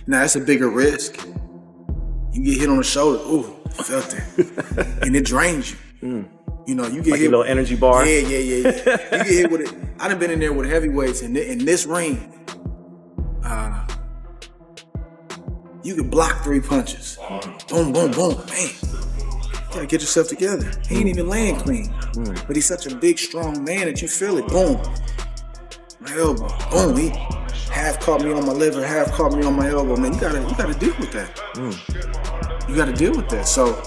Now, it's a bigger risk. You get hit on the shoulder, ooh, I felt that. And it drains you. You know, you get like hit. A little energy bar? Yeah. You get hit with it. I done been in there with heavyweights in this ring. You can block 3 punches. Boom, boom, boom, man. You gotta get yourself together. He ain't even laying clean. But he's such a big, strong man that you feel it. Boom. My elbow. Boom. He half caught me on my liver, half caught me on my elbow. Man, you gotta deal with that. You gotta deal with that. So,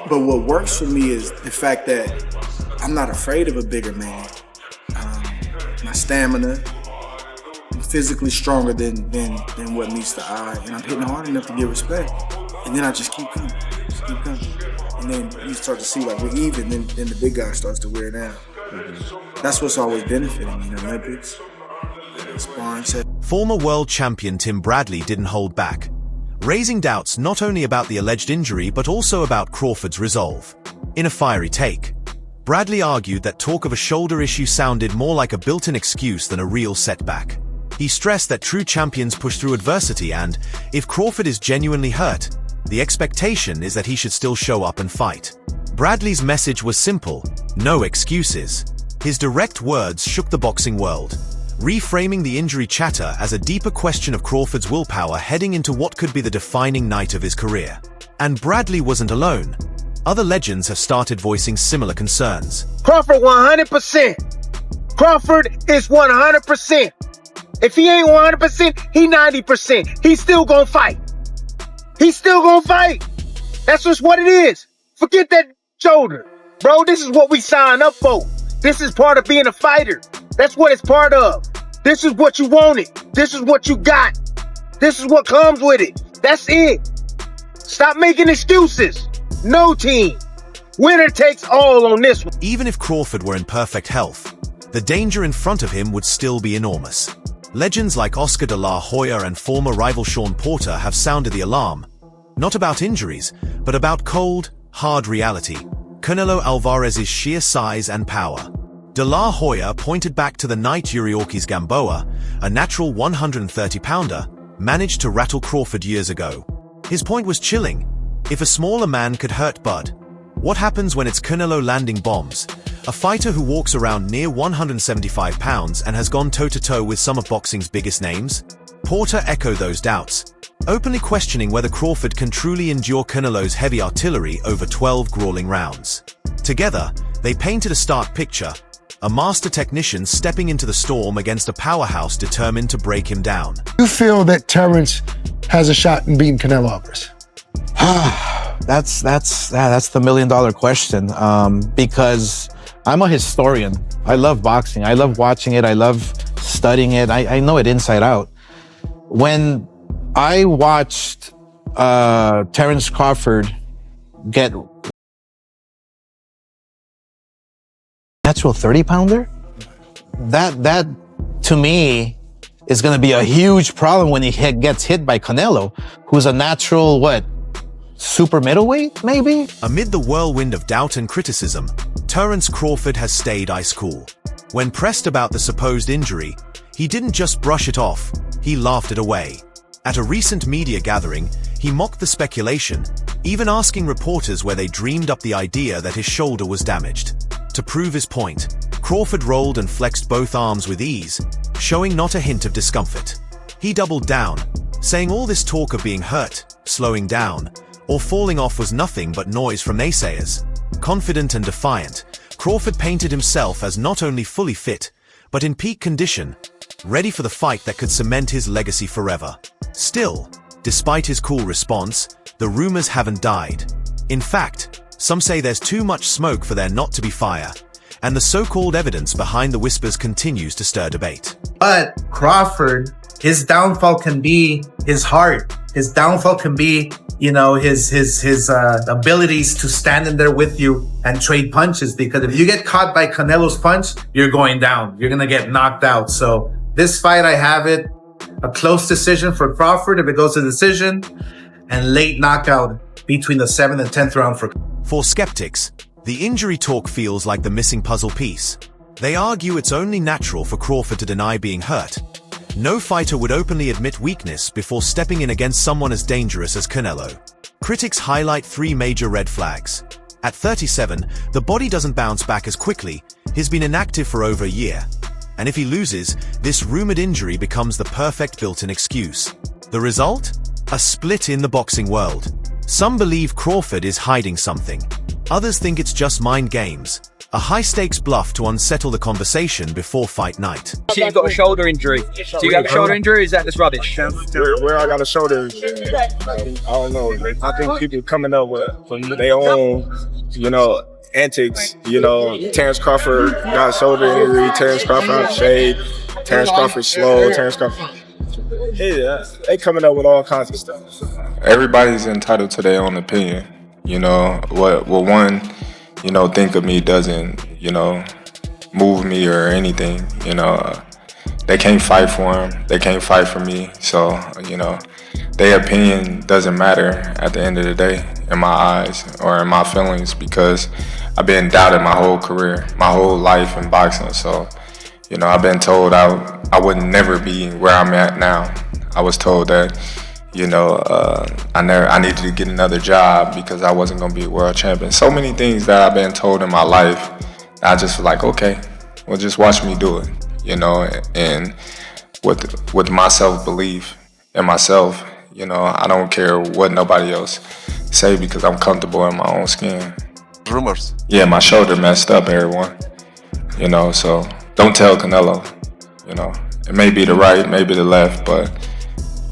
but what works for me is the fact that I'm not afraid of a bigger man. My stamina, I'm physically stronger than what meets the eye, and I'm hitting hard enough to get respect. And then I just keep coming. And then you start to see like we're even, then the big guy starts to wear down. That's what's always benefiting me in the Olympics. Sparring set. Former world champion Tim Bradley didn't hold back, raising doubts not only about the alleged injury but also about Crawford's resolve. In a fiery take, Bradley argued that talk of a shoulder issue sounded more like a built-in excuse than a real setback. He stressed that true champions push through adversity and, if Crawford is genuinely hurt, the expectation is that he should still show up and fight. Bradley's message was simple: no excuses. His direct words shook the boxing world, reframing the injury chatter as a deeper question of Crawford's willpower heading into what could be the defining night of his career. And Bradley wasn't alone. Other legends have started voicing similar concerns. Crawford 100%. Crawford is 100%. If he ain't 100%, he 90%. He's still gonna fight. He's still gonna fight. That's just what it is. Forget that shoulder. Bro, this is what we signed up for. This is part of being a fighter. That's what it's part of. This is what you wanted. This is what you got. This is what comes with it. That's it. Stop making excuses. No team. Winner takes all on this one. Even if Crawford were in perfect health, the danger in front of him would still be enormous. Legends like Oscar de la Hoya and former rival Sean Porter have sounded the alarm, not about injuries, but about cold, hard reality. Canelo Alvarez's sheer size and power. De la Hoya pointed back to the night Yuriorkis Gamboa, a natural 130-pounder, managed to rattle Crawford years ago. His point was chilling. If a smaller man could hurt Bud, what happens when it's Canelo landing bombs? A fighter who walks around near 175 pounds and has gone toe-to-toe with some of boxing's biggest names? Porter echoed those doubts, openly questioning whether Crawford can truly endure Canelo's heavy artillery over 12 grueling rounds. Together, they painted a stark picture: a master technician stepping into the storm against a powerhouse determined to break him down. You feel that Terence has a shot in beating Canelo Alvarez? That's the million-dollar question, because I'm a historian. I love boxing. I love watching it. I love studying it. I know it inside out. When I watched Terence Crawford get natural 30-pounder, that to me is going to be a huge problem when he gets hit by Canelo, who's a natural, super middleweight, maybe? Amid the whirlwind of doubt and criticism, Terence Crawford has stayed ice cool. When pressed about the supposed injury, he didn't just brush it off, he laughed it away. At a recent media gathering, he mocked the speculation, even asking reporters where they dreamed up the idea that his shoulder was damaged. To prove his point, Crawford rolled and flexed both arms with ease, showing not a hint of discomfort. He doubled down, saying all this talk of being hurt, slowing down, or falling off was nothing but noise from naysayers. Confident and defiant, Crawford painted himself as not only fully fit, but in peak condition, ready for the fight that could cement his legacy forever. Still, despite his cool response, the rumors haven't died. In fact, some say there's too much smoke for there not to be fire, and the so-called evidence behind the whispers continues to stir debate. But Crawford, his downfall can be his heart. His downfall can be, his abilities to stand in there with you and trade punches. Because if you get caught by Canelo's punch, you're going down. You're going to get knocked out. So this fight, I have it a close decision for Crawford if it goes to decision, and late knockout between the 7th and 10th round For skeptics, the injury talk feels like the missing puzzle piece. They argue it's only natural for Crawford to deny being hurt, No fighter would openly admit weakness before stepping in against someone as dangerous as Canelo. Critics highlight 3 major red flags. At 37, the body doesn't bounce back as quickly. He's been inactive for over a year. And if he loses, this rumored injury becomes the perfect built-in excuse. The result? A split in the boxing world. Some believe Crawford is hiding something. Others think it's just mind games. A high-stakes bluff to unsettle the conversation before fight night. You've got a shoulder injury. Do you have a shoulder injury or is that just rubbish? Where I got a shoulder, I don't know. I think people coming up with their own, antics. Terence Crawford got a shoulder injury. Terence Crawford out of shade. Terence Crawford slow. Terence Crawford. Yeah, they coming up with all kinds of stuff. Everybody's entitled to their own opinion. What one, think of me doesn't, move me or anything. They can't fight for him. They can't fight for me. So, their opinion doesn't matter at the end of the day in my eyes or in my feelings, because I've been doubted my whole career, my whole life in boxing. So, I've been told I would never be where I'm at now. I was told that, I needed to get another job because I wasn't going to be a world champion. So many things that I've been told in my life, I just feel like, okay, well, just watch me do it, and with my self-belief in myself, I don't care what nobody else say because I'm comfortable in my own skin. Rumors. Yeah, my shoulder messed up, everyone, so don't tell Canelo, it may be the right, maybe the left, but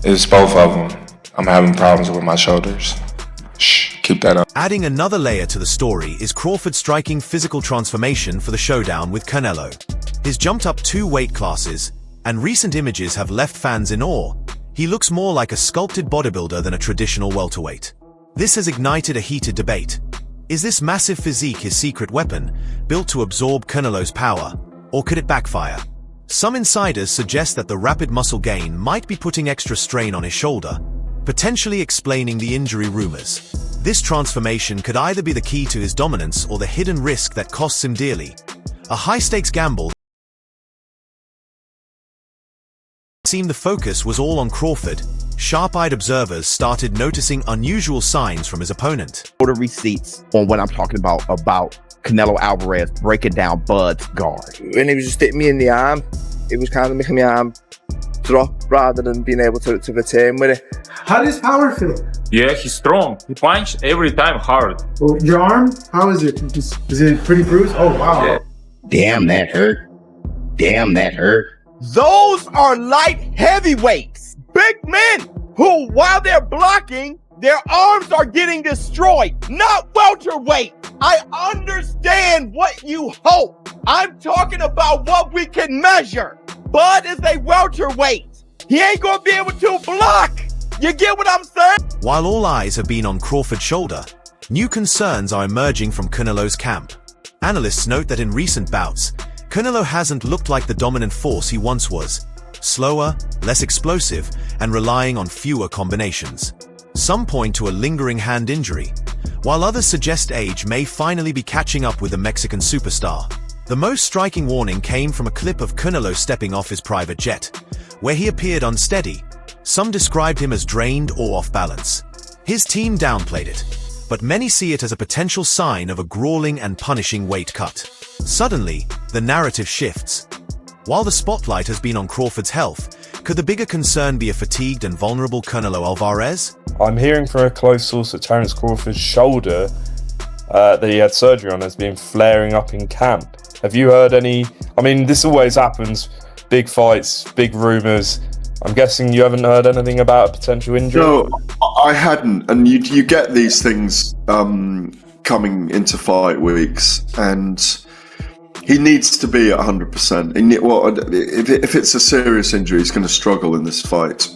it's both of them. I'm having problems with my shoulders. Shh, keep that up. Adding another layer to the story is Crawford's striking physical transformation for the showdown with Canelo. He's jumped up 2 weight classes, and recent images have left fans in awe. He looks more like a sculpted bodybuilder than a traditional welterweight. This has ignited a heated debate. Is this massive physique his secret weapon, built to absorb Canelo's power, or could it backfire? Some insiders suggest that the rapid muscle gain might be putting extra strain on his shoulder, potentially explaining the injury rumors. This transformation could either be the key to his dominance or the hidden risk that costs him dearly. A high-stakes gamble. It seemed the focus was all on Crawford. Sharp-eyed observers started noticing unusual signs from his opponent. Order receipts on what I'm talking about Canelo Alvarez breaking down Bud's guard. When he was just hitting me in the arm, it was kind of making my arm drop rather than being able to return with it. How does power feel? Yeah, he's strong. He punches every time hard. Well, your arm, how is it? Is it pretty bruised? Oh, wow. Yeah. Damn, that hurt. Damn, that hurt. Those are light heavyweights. Big men who, while they're blocking, their arms are getting destroyed. Not welterweight. I understand what you hope. I'm talking about what we can measure. Bud is a welterweight. He ain't gonna be able to block. You get what I'm saying? While all eyes have been on Crawford's shoulder, new concerns are emerging from Canelo's camp. Analysts note that in recent bouts, Canelo hasn't looked like the dominant force he once was. Slower, less explosive, and relying on fewer combinations. Some point to a lingering hand injury, while others suggest age may finally be catching up with the Mexican superstar. The most striking warning came from a clip of Canelo stepping off his private jet, where he appeared unsteady. Some described him as drained or off balance. His team downplayed it, but many see it as a potential sign of a grueling and punishing weight cut. Suddenly, the narrative shifts. While the spotlight has been on Crawford's health, could the bigger concern be a fatigued and vulnerable Canelo Alvarez? I'm hearing from a close source that Terence Crawford's shoulder that he had surgery on has been flaring up in camp. Have you heard any? I mean, this always happens. Big fights, big rumours. I'm guessing you haven't heard anything about a potential injury? No, I hadn't. And you get these things coming into fight weeks, and he needs to be at 100%. If it's a serious injury, he's going to struggle in this fight.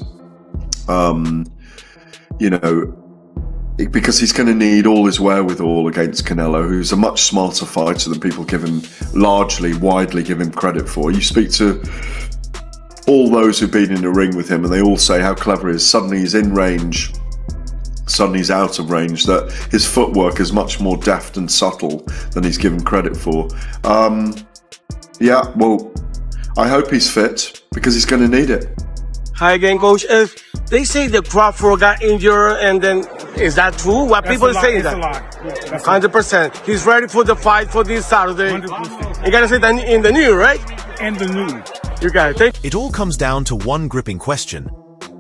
Because he's going to need all his wherewithal against Canelo, who's a much smarter fighter than people widely give him credit for. You speak to all those who've been in the ring with him, and they all say how clever he is. Suddenly he's in range, suddenly he's out of range, that his footwork is much more deft and subtle than he's given credit for. I hope he's fit because he's going to need it. Hi again, Coach. They say that Crawford got injured, and then is that true? What people are saying that? 100%. He's ready for the fight for this Saturday. 100%. You gotta say that in the news, right? In the news. You got it. It all comes down to one gripping question.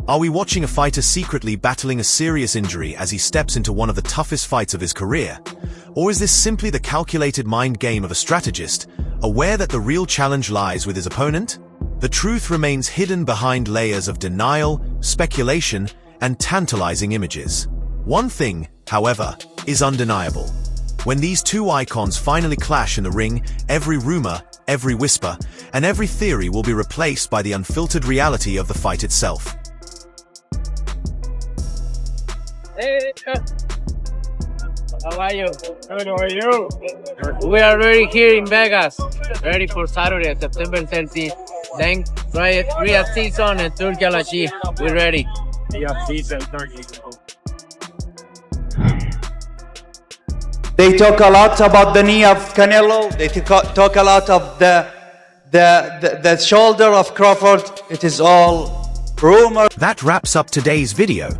Are we watching a fighter secretly battling a serious injury as he steps into one of the toughest fights of his career? Or is this simply the calculated mind game of a strategist, aware that the real challenge lies with his opponent? The truth remains hidden behind layers of denial, speculation, and tantalizing images. One thing, however, is undeniable. When these two icons finally clash in the ring, every rumor, every whisper, and every theory will be replaced by the unfiltered reality of the fight itself. Hey, how are you? Good, how are you? We are ready here in Vegas, ready for Saturday, September 13th. Then Riyadh season and Turkey Alashi. We're ready. Riyadh season, Turkey. They talk a lot about the knee of Canelo. They talk a lot of the shoulder of Crawford. It is all rumor. That wraps up today's video.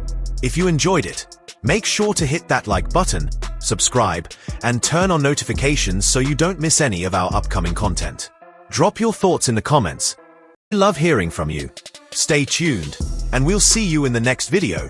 If you enjoyed it, make sure to hit that like button, subscribe, and turn on notifications so you don't miss any of our upcoming content. Drop your thoughts in the comments. We love hearing from you. Stay tuned, and we'll see you in the next video.